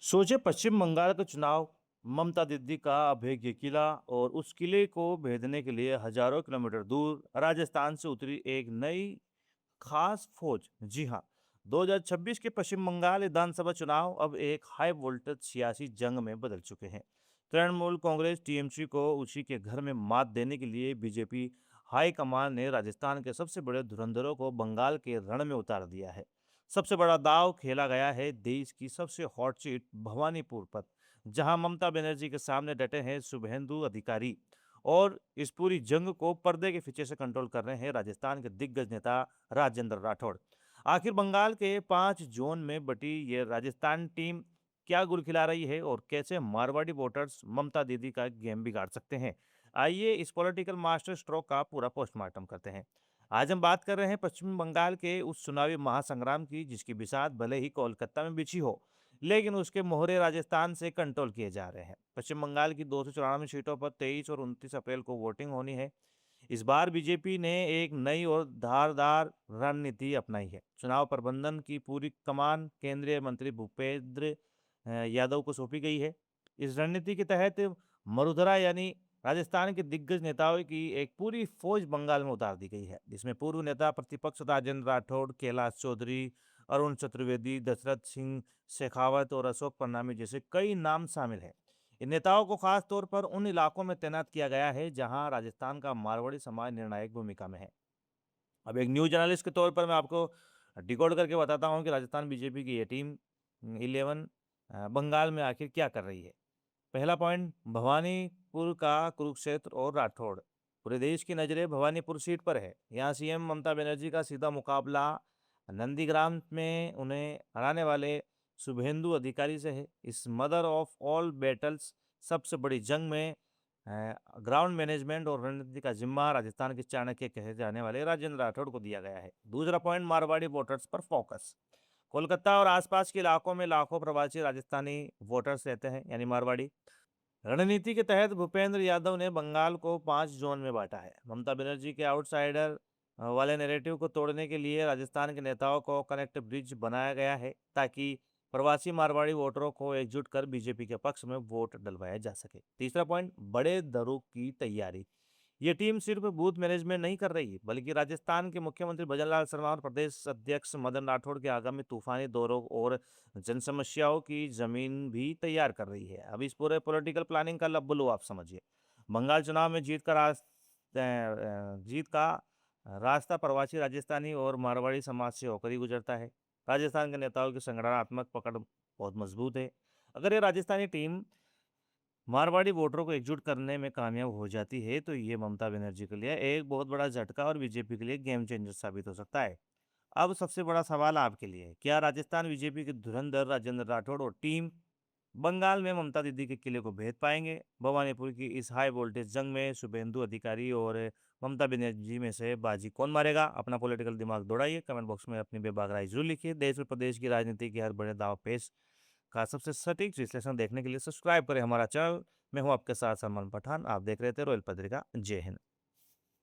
सोचे पश्चिम बंगाल का चुनाव, ममता दीदी का अभेद्य किला और उस किले को भेदने के लिए हजारों किलोमीटर दूर राजस्थान से उतरी एक नई खास फौज। जी हाँ, 2026 के पश्चिम बंगाल विधानसभा चुनाव अब एक हाई वोल्टेज सियासी जंग में बदल चुके हैं। तृणमूल कांग्रेस टीएमसी को उसी के घर में मात देने के लिए बीजेपी हाईकमान ने राजस्थान के सबसे बड़े धुरंधरों को बंगाल के रण में उतार दिया है। सबसे बड़ा दांव खेला गया है देश की सबसे हॉट सीट भवानीपुर पर, जहां ममता बनर्जी के सामने डटे हैं शुभेंदु अधिकारी। और इस पूरी जंग को पर्दे के पीछे से कंट्रोल कर रहे हैं राजस्थान के दिग्गज नेता राजेंद्र राठौड़। आखिर बंगाल के 5 जोन में बटी ये राजस्थान टीम क्या गुल खिला रही है और कैसे मारवाड़ी वोटर्स ममता दीदी का गेम बिगाड़ सकते हैं। आइए इस पॉलिटिकल मास्टर स्ट्रोक का पूरा पोस्टमार्टम करते हैं। आज हम बात कर रहे हैं पश्चिम बंगाल के उस चुनावी महासंग्राम की जिसकी बिसात भले ही कोलकाता में बिछी हो, लेकिन उसके मोहरे राजस्थान से कंट्रोल किए जा रहे हैं। पश्चिम बंगाल की 294 सीटों पर 23 और 29 अप्रैल को वोटिंग होनी है। इस बार बीजेपी ने एक नई और धारदार रणनीति अपनाई है। चुनाव प्रबंधन की पूरी कमान केंद्रीय मंत्री भूपेंद्र यादव को सौंपी गई है। इस रणनीति के तहत मरुधरा यानी राजस्थान के दिग्गज नेताओं की एक पूरी फौज बंगाल में उतार दी गई है, जिसमें पूर्व नेता प्रतिपक्ष राजेंद्र राठौड़, कैलाश चौधरी, अरुण चतुर्वेदी, दशरथ सिंह शेखावत और अशोक परनामी जैसे कई नाम शामिल हैं। इन नेताओं को खास तौर पर उन इलाकों में तैनात किया गया है जहां राजस्थान का मारवाड़ी समाज निर्णायक भूमिका में है। अब एक न्यूज़ जर्नलिस्ट के तौर पर मैं आपको डिकोड करके बताता हूं कि राजस्थान बीजेपी की ये टीम 11 बंगाल में आखिर क्या कर रही है। पहला पॉइंट, भवानीपुर का कुरुक्षेत्र और राठौड़। पूरे देश की नज़रें भवानीपुर सीट पर है। यहाँ सीएम ममता बनर्जी का सीधा मुकाबला नंदीग्राम में उन्हें हराने वाले शुभेंदु अधिकारी से है। इस मदर ऑफ ऑल बैटल्स सबसे बड़ी जंग में ग्राउंड मैनेजमेंट और रणनीति का जिम्मा राजस्थान के चाणक्य कहे जाने वाले राजेंद्र राठौड़ को दिया गया है। दूसरा पॉइंट, मारवाड़ी वोटर्स पर फोकस। कोलकाता और आसपास के इलाकों में लाखों प्रवासी राजस्थानी वोटर्स रहते हैं, यानी मारवाड़ी। रणनीति के तहत भूपेंद्र यादव ने बंगाल को 5 जोन में बांटा है। ममता बनर्जी के आउटसाइडर वाले नैरेटिव को तोड़ने के लिए राजस्थान के नेताओं को कनेक्ट ब्रिज बनाया गया है, ताकि प्रवासी मारवाड़ी वोटरों को एकजुट कर बीजेपी के पक्ष में वोट डलवाया जा सके। तीसरा पॉइंट, बड़े दरों की तैयारी। ये टीम सिर्फ बूथ मैनेजमेंट नहीं कर रही, बल्कि राजस्थान के मुख्यमंत्री भजनलाल शर्मा और प्रदेश अध्यक्ष मदन राठौड़ के आगामी तूफानी दौरों और जन समस्याओं की जमीन भी तैयार कर रही है। अब इस पूरे पॉलिटिकल प्लानिंग का लब्बलो आप समझिए। बंगाल चुनाव में जीत का रास्ता प्रवासी राजस्थानी और मारवाड़ी समाज से होकर ही गुजरता है। राजस्थान के नेताओं की संगठनात्मक पकड़ बहुत मजबूत है। अगर ये राजस्थानी टीम मारवाड़ी वोटरों को एकजुट करने में कामयाब हो जाती है तो ये ममता बनर्जी के लिए एक बहुत बड़ा झटका और बीजेपी के लिए गेम चेंजर साबित हो सकता है। अब सबसे बड़ा सवाल आपके लिए है, क्या राजस्थान बीजेपी के धुरंधर राजेंद्र राठौड़ और टीम बंगाल में ममता दीदी के किले को भेद पाएंगे? भवानीपुर की इस हाई वोल्टेज जंग में शुभेंदु अधिकारी और ममता बनर्जी में से बाजी कौन मारेगा? अपना पॉलिटिकल दिमाग दौड़ाइए, कमेंट बॉक्स में अपनी बेबाक राय जरूर लिखिए। देश और प्रदेश की राजनीति की हर बड़े दाव पेश का सबसे सटीक विश्लेषण देखने के लिए सब्सक्राइब करें हमारा चैनल। मैं हूं आपके साथ सलमान पठान। आप देख रहे थे रॉयल पत्रिका। जय हिंद।